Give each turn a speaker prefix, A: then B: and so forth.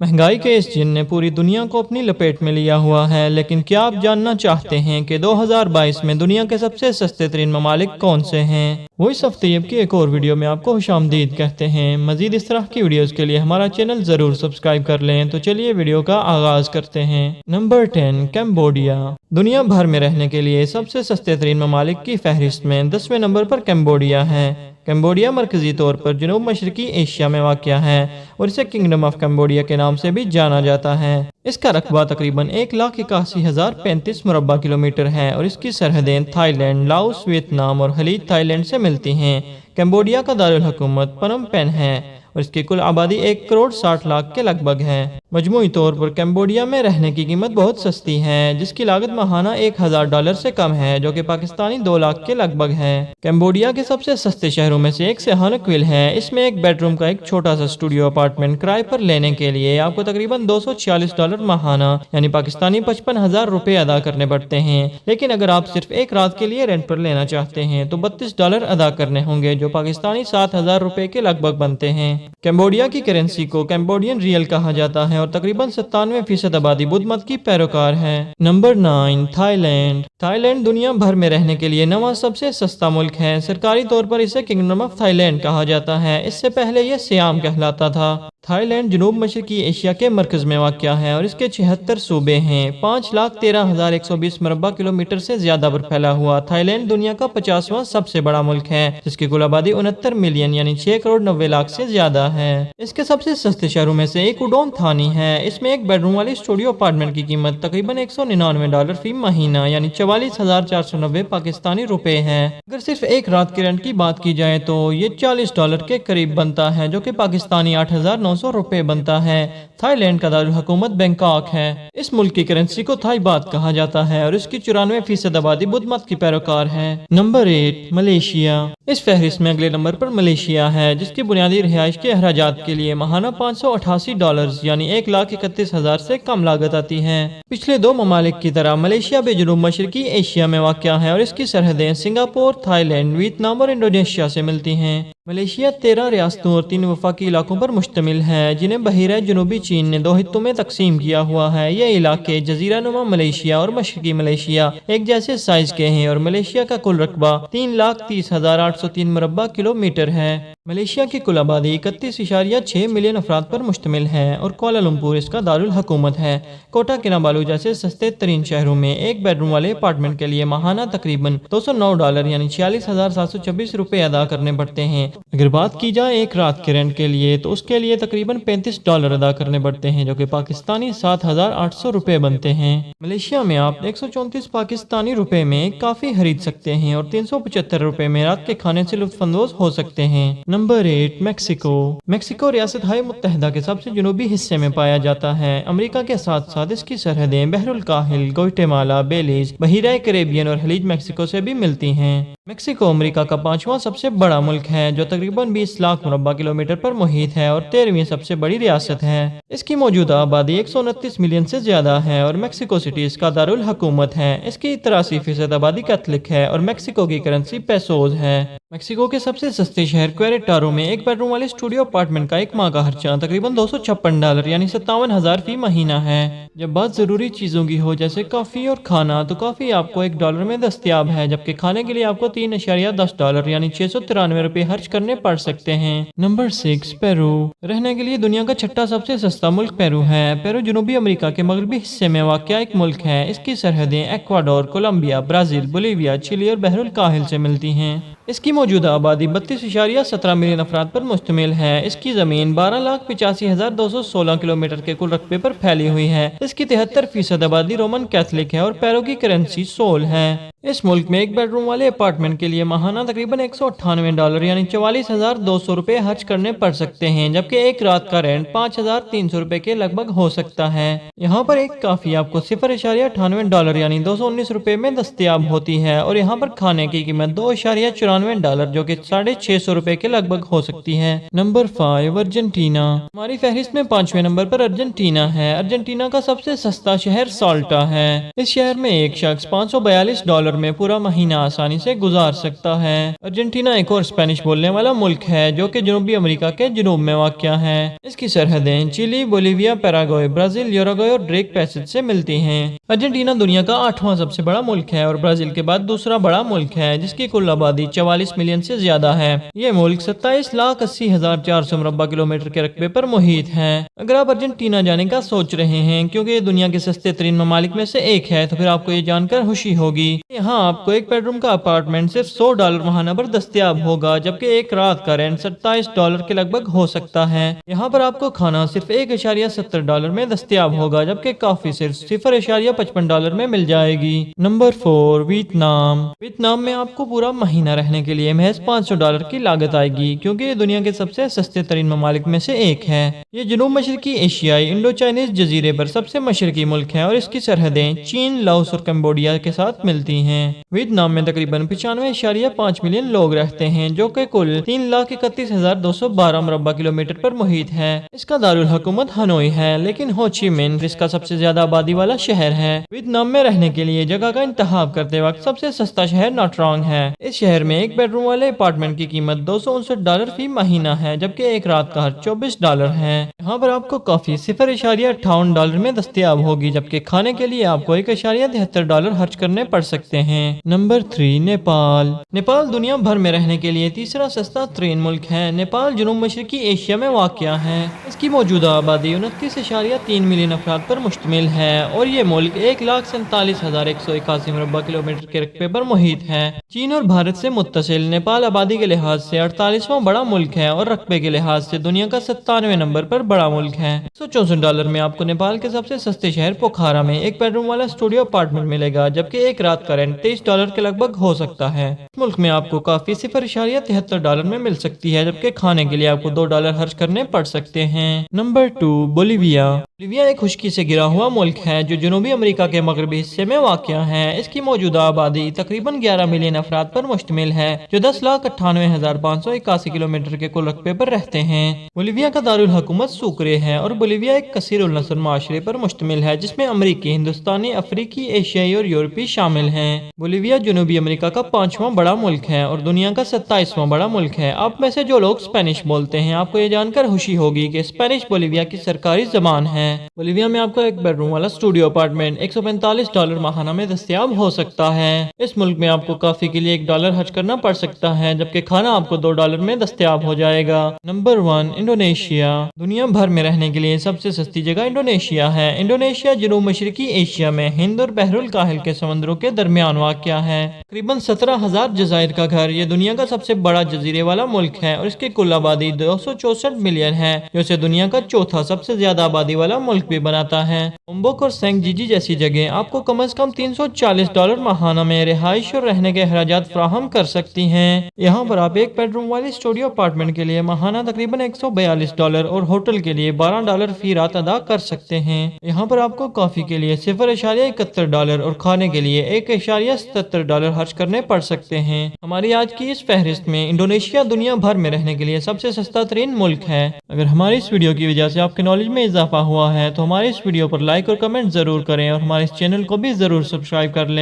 A: महंगाई के इस जिन ने पूरी दुनिया को अपनी लपेट में लिया हुआ है, लेकिन क्या आप जानना चाहते हैं कि 2022 में दुनिया के सबसे सस्ते तरीन ममालिक कौन से हैं? वो इस हफ्ते की एक और वीडियो में आपको खुशामदीद कहते हैं। मजीद इस तरह की वीडियोस के लिए हमारा चैनल जरूर सब्सक्राइब कर लें। तो चलिए वीडियो का आगाज करते हैं। Number 10, Cambodia. दुनिया भर में रहने के लिए सबसे सस्ते तरीन ममालिक की फहरिस्त में 10वें नंबर पर कैम्बोडिया है। कैम्बोडिया मरकजी तौर पर जनूब मशरकी एशिया में वाक़या है और इसे किंगडम ऑफ कैम्बोडिया के नाम से भी जाना जाता है। इसका रकबा तकरीबन 1,81,035 मुरब्बा किलोमीटर है और इसकी सरहदें थाईलैंड, लाओस, वियतनाम और खलीज थाईलैंड से मिलती हैं। कैम्बोडिया का दारुल हुकूमत पनम पेन है और इसकी कुल आबादी 1,60,00,000 के लगभग है। मजमूई तौर पर कैम्बोडिया में रहने की कीमत बहुत सस्ती है, जिसकी लागत माहाना $1,000 से कम है, जो कि पाकिस्तानी 2 लाख के लगभग है। कैम्बोडिया के सबसे सस्ते शहरों में से एक सहारनक्विल है। इसमें एक बेडरूम का एक छोटा सा स्टूडियो अपार्टमेंट किराए पर लेने के लिए आपको तकरीबन $246 माहाना यानी पाकिस्तानी 55,000 रुपए अदा करने पड़ते हैं। लेकिन अगर आप सिर्फ एक रात के लिए रेंट पर लेना चाहते हैं तो $32 अदा करने होंगे, जो पाकिस्तानी 7,000 रुपए के लगभग बनते हैं। कैम्बोडिया की करेंसी को कैम्बोडियन रियल कहा जाता है और तकरीबन 97% आबादी बुद्ध मत की पैरोकार है। Number 9, Thailand. थाईलैंड दुनिया भर में रहने के लिए 9वां सबसे सस्ता मुल्क है। सरकारी तौर पर इसे किंगडम ऑफ थाईलैंड कहा जाता है। इससे पहले यह सियाम कहलाता था। थाईलैंड जनूब मशरकी एशिया के मरकज में वाक़या है और इसके 76 सूबे हैं। 5,13,120 मुरब्बा किलोमीटर से ज्यादा पर फैला हुआ थाईलैंड दुनिया का 50वां सबसे बड़ा मुल्क है, जिसकी कुल आबादी 69 मिलियन यानी 6,90,00,000 से ज्यादा है। इसके सबसे सस्ते शहरों में से एक उडोन थानी है। इसमें एक बेडरूम वाली स्टूडियो अपार्टमेंट की कीमत तकरीबन $199 फी महीना यानी 44,490 पाकिस्तानी रुपए है। अगर सिर्फ एक रात के रेंट की बात की जाए तो ये $40 के करीब बनता है, जो कि पाकिस्तानी 8,900 रुपए बनता है। थाईलैंड का दारुल हुकूमत बैंकॉक है। इस मुल्क की करेंसी को थाई बात कहा जाता है और इसकी 94% आबादी बुद्ध मत की पैरोकार है। Number 8, Malaysia. इस फहरिस्त में अगले नंबर पर मलेशिया है, जिसकी बुनियादी रिहाइश के अखराजात के लिए माहाना $588 यानी 1,31,000 से कम लागत आती है। पिछले 2 ममालिक की तरह मलेशिया भी जनूब मशरकी एशिया में वाक़या है और इसकी सरहदें सिंगापुर, थाईलैंड, वियतनाम और इंडोनेशिया से मिलती हैं। मलेशिया 13 रियासतों और 3 वफाकी इलाकों पर मुश्तमिल है, जिन्हें बहिरा जनूबी चीन ने 2 हिस्सों में तकसीम किया हुआ है। ये इलाके जजीरा नुमा मलेशिया और मशरकी मलेशिया एक जैसे साइज के हैं और मलेशिया का कुल रकबा 3,30,803 मुरब्बा किलोमीटर है। मलेशिया की कुल आबादी 31.6 मिलियन अफराद पर मुश्तमिल है और कुआलालंपुर इसका दारुल हुकूमत है। कोटा किनाबालू जैसे सस्ते तरीन शहरों में एक बेडरूम वाले अपार्टमेंट के लिए माहाना तकरीबन $209 यानी 46,726 रुपए अदा करने पड़ते हैं। अगर बात की जाए एक रात के रेंट के लिए तो उसके लिए तकरीबन $35 अदा करने पड़ते हैं, जो कि पाकिस्तानी 7,800 रुपए बनते हैं। मलेशिया में आप 134 पाकिस्तानी रुपए में काफी खरीद सकते हैं और 375 रुपए में रात के खाने से लुत्फानंदोज हो सकते हैं। Number 8, Mexico. मैक्सिको रियासत हाई मुत्तहिदा के सबसे जनूबी हिस्से में पाया जाता है। अमेरिका के साथ साथ इसकी सरहदें बहरुल काहिल, ग्वाटेमाला, बेलीज, बहीरा कैरेबियन और खलीज मैक्सिको से भी मिलती हैं। मैक्सिको अमेरिका का 5वां सबसे बड़ा मुल्क है, जो तकरीबन 20 लाख मुरब्बा किलोमीटर पर मुहित है और 13वीं सबसे बड़ी रियासत है। इसकी मौजूदा आबादी 129 मिलियन से ज्यादा है और मैक्सिको सिटी इसका दारुल हुकूमत है। इसकी 83% आबादी कैथलिक है और मैक्सिको की करेंसी पेसोज है। मैक्सिको के सबसे सस्ते शहर क्वेरेटारो में एक बेडरूम वाले स्टूडियो अपार्टमेंट का एक माह का खर्चा तकरीबन $256 यानी 57,000 फी महीना है। जब बात जरूरी चीजों की हो जैसे कॉफी और खाना, तो कॉफी आपको $1 में दस्तयाब है, जबकि खाने के लिए आपको $3.10 यानी 693 रुपए खर्च करने पड़ सकते हैं। Number 6, Peru. रहने के लिए दुनिया का 6ठा सबसे सस्ता मुल्क पेरू है। पेरू जनूबी अमेरिका के मगरबी हिस्से में वाक़या एक मुल्क है। इसकी सरहदें Ecuador, Colombia, Brazil, Bolivia, Chile और बहरुल काहिल से मिलती हैं। इसकी मौजूदा आबादी 32.17 मिलियन अफराद पर मुश्तमिल है। इसकी जमीन 12,85,216 किलोमीटर के कुल रकबे पर फैली हुई है। इसकी 73% आबादी रोमन कैथलिक है और पेरू की करेंसी सोल है। इस मुल्क में एक बेडरूम वाले अपार्टमेंट के लिए माहाना तकरीबन $198 यानी 44,200 रुपए खर्च करने पड़ सकते हैं, जबकि एक रात का रेंट 5,300 रुपए के लगभग हो सकता है। यहाँ पर एक काफी आपको $0.98 यानी 219 रुपए में दस्तयाब होती है और यहाँ पर खाने की कीमत $2.94 $97 जो कि $650 के लगभग हो सकती है। Number 5 Argentina. हमारी फहरिस्त में 5वें नंबर पर अर्जेंटीना है। अर्जेंटीना का सबसे सस्ता शहर साल्टा है। इस शहर में एक शख्स $542 में पूरा महीना आसानी से गुजार सकता है। अर्जेंटीना एक और स्पेनिश बोलने वाला मुल्क है जो कि जनूबी अमेरिका के जनूब में वाक़या है। इसकी सरहदें Chile, Bolivia, Paraguay, Brazil, Uruguay और ड्रेक पैसेज से मिलती हैं। अर्जेंटीना दुनिया का 8वां सबसे बड़ा मुल्क है और ब्राजील के बाद दूसरा बड़ा मुल्क है, जिसकी कुल आबादी 44 मिलियन से ज्यादा है। ये मुल्क 27,80,400 मुरब्बा किलोमीटर के रकबे पर मुहित है। अगर आप अर्जेंटीना जाने का सोच रहे हैं क्योंकि ये दुनिया के सस्ते तरीन ममालिक में से एक है, तो फिर आपको ये जानकर खुशी होगी। यहाँ आपको एक बेडरूम का अपार्टमेंट सिर्फ $100 महाना पर दस्तयाब होगा, जबकि एक रात का रेंट $27 के लगभग हो सकता है। यहाँ पर आपको खाना सिर्फ $1.70 में दस्तयाब होगा, जबकि कॉफी सिर्फ $0.55 में मिल जाएगी। Number 4 Vietnam. वियतनाम में आपको पूरा महीना रहने के लिए महज $500 की लागत आएगी, क्योंकि ये दुनिया के सबसे सस्ते तरीन ममालिक में से एक है। ये जनूब मशरकी एशियाई इंडो चाइनीज जजीरे पर सबसे मशरकी मुल्क है और इसकी सरहदें चीन, लाओस और कंबोडिया के साथ मिलती हैं। वियतनाम में तकरीबन 95.5 मिलियन लोग रहते हैं, जो कि कुल 3,31,212 मुरब्बा किलोमीटर पर मुहित है। इसका दारुल हुकूमत हनोई है, लेकिन हो ची मिन्ह इसका सबसे ज्यादा आबादी वाला शहर है। वियतनाम में रहने के लिए जगह का इंतखाब करते वक्त सबसे सस्ता शहर नाट ट्रांग है। इस शहर में एक बेडरूम वाले अपार्टमेंट की कीमत $259 फी महीना है, जबकि एक रात का खर्च $24 है। यहाँ पर आपको कॉफी $0.58 में दस्तयाब होगी, जबकि खाने के लिए आपको $1.73 खर्च करने पड़ सकते हैं। नंबर 3 नेपाल। नेपाल दुनिया भर में रहने के लिए तीसरा सस्ता तरीन मुल्क है। नेपाल जनूब मशरकी एशिया में वाक़या है। इसकी मौजूदा आबादी 29.3 मिलियन अफराद पर मुश्तमिल है और ये मुल्क 1,47,181 मुरब्बा किलोमीटर के रकबे पर मुहित है। चीन और भारत से मुत्तसिल नेपाल आबादी के लिहाज से 48वां बड़ा मुल्क है और रकबे के लिहाज से दुनिया का 97वें नंबर पर बड़ा मुल्क है। $164 में आपको नेपाल के सबसे सस्ते शहर पोखरा में एक बेडरूम वाला स्टूडियो अपार्टमेंट मिलेगा, जबकि एक रात का रेंट $23 के लगभग हो सकता है। इस मुल्क में आपको काफी $0.73 में मिल सकती है, जबकि खाने के लिए आपको $2 खर्च करने पड़ सकते हैं। Number 2 Bolivia. बोलीविया एक खुश्की से घिरा हुआ मुल्क है जो जनूबी अमेरिका के मगरबी हिस्से में वाक़या है। इसकी मौजूदा आबादी तकरीबन 11 मिलियन अफराद पर मुश्तमिल है, जो 10,98,581 किलोमीटर के कुल रकबे पर रहते हैं। बोलीविया का दारुल हुकूमत सुक्रे है और बोलीविया एक कसीरुल नस्ल माशरे पर मुश्तमिल है, जिसमें अमरीकी, हिंदुस्तानी, अफ्रीकी, एशियाई और यूरोपी शामिल हैं। बोलीविया जनूबी अमेरिका का 5वां बड़ा मुल्क है और दुनिया का 27वां बड़ा मुल्क है। आप में से जो लोग स्पेनिश बोलते हैं, आपको ये जानकर खुशी होगी कि स्पेनिश बोलीविया की सरकारी जबान है। बोलीविया में आपको एक बेडरूम वाला स्टूडियो अपार्टमेंट $145 महाना में दस्तयाब हो सकता है। इस मुल्क में आपको कॉफी के लिए $1 खर्च करना पड़ सकता है, जबकि खाना आपको $2 में दस्तयाब हो जाएगा। Number 1 Indonesia. दुनिया भर में रहने के लिए सबसे सस्ती जगह इंडोनेशिया है। इंडोनेशिया जनूब मशरकी एशिया में हिंद और बहरुल काहिल के समंदरों के दरमियान वाक़या है। तकरीबन 17,000 जज़ायर का घर ये दुनिया का सबसे बड़ा जजीरे वाला मुल्क है और इसकी कुल आबादी 264 मिलियन है, जो इसे दुनिया का चौथा सबसे ज्यादा आबादी वाला मुल्क भी बनाता है। लोम्बोक और सेंट जीजी जैसी जगह आपको कम से कम $340 महाना में रिहाइश और रहने के अखराजात फराहम कर सकती हैं। यहाँ पर आप एक बेडरूम वाली स्टूडियो अपार्टमेंट के लिए महाना तकरीबन $142 और होटल के लिए $12 फी रात अदा कर सकते हैं। यहाँ पर आपको कॉफी के लिए $0.71 और खाने के लिए $1.77 खर्च करने पड़ सकते हैं। हमारी आज की इस फहरिस्त में इंडोनेशिया दुनिया भर में रहने के लिए सबसे सस्ता तरीन मुल्क है। अगर हमारी इस वीडियो की वजह से आपके नॉलेज में इजाफा हुआ है तो हमारे इस वीडियो पर लाइक और कमेंट जरूर करें और हमारे इस चैनल को भी जरूर सब्सक्राइब कर लें।